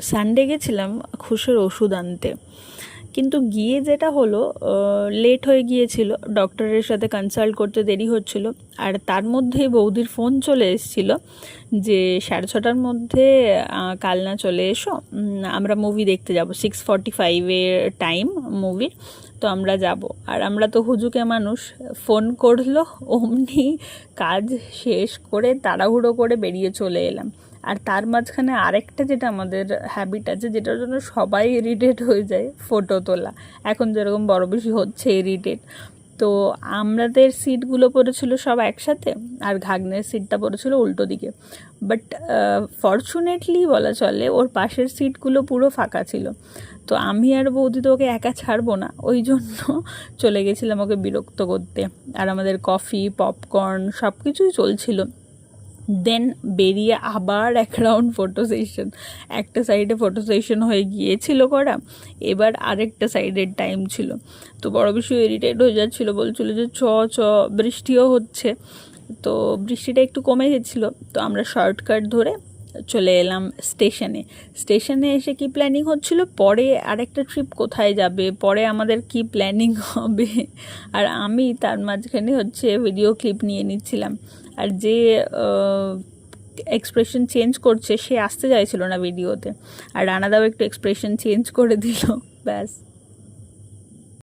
Sunday গেছিলাম খুশের ওষুধ আনতে, কিন্তু গিয়ে যেটা হলো লেট হয়ে গিয়েছিল, ডক্টরের সাথে কনসাল্ট করতে দেরি হচ্ছিল। আর তার মধ্যেই বৌদির ফোন চলে এসেছিলো যে 6:30টার মধ্যে কাল না চলে এসো, আমরা মুভি দেখতে যাব, 6:45-এর টাইম মুভির, তো আমরা যাব। আর আমরা তো হুজুকে মানুষ, ফোন করলো অমনি কাজ শেষ করে তাড়াহুড়ো করে বেরিয়ে চলে এলাম। আর তার মাঝখানে আরেকটা যেটা আমাদের হ্যাবিট আছে, যেটার জন্য সবাই ইরিটেট হয়ে যায়, ফটো তোলা। এখন যেরকম বড় বেশি হচ্ছে ইরিটেট, তো আমাদের সিটগুলো পড়েছিল সব একসাথে, আর ঘাগনের সিটটা পড়েছিল উল্টো দিকে। বাট ফর্চুনেটলি বলা চলে ওর পাশের সিটগুলো পুরো ফাঁকা ছিল। তো আমি আর বৌদি তো ওকে একা ছাড়বো না, ওই জন্য চলে গেছিলাম ওকে বিরক্ত করতে। আর আমাদের কফি, পপকর্ন সব কিছুই চলছিল। দেন বেরিয়ে আবার এক রাউন্ড ফটো সেশন, একটা সাইডে ফটো সেশন হয়ে গিয়েছিল করা, এবার আরেকটা সাইডের টাইম ছিল। তো বড় বেশি ইরিটেট হয়ে যাচ্ছিলো, বলছিল যে চ চ, বৃষ্টিও হচ্ছে। তো বৃষ্টিটা একটু কমে গেছিলো, তো আমরা শর্টকাট ধরে চলে এলাম স্টেশনে। স্টেশনে এসে কি প্ল্যানিং হচ্ছিল, পরে আরেকটা ট্রিপ কোথায় যাবে, পরে আমাদের কি প্ল্যানিং হবে। আর আমি তার মাঝখানে ভিডিও ক্লিপ নিয়ে নিচ্ছিলাম। আর যে এক্সপ্রেশন চেঞ্জ করছে সে আসতে চাইছিল না ভিডিওতে, আর রানাদাও একটু এক্সপ্রেশন চেঞ্জ করে দিল, ব্যাস।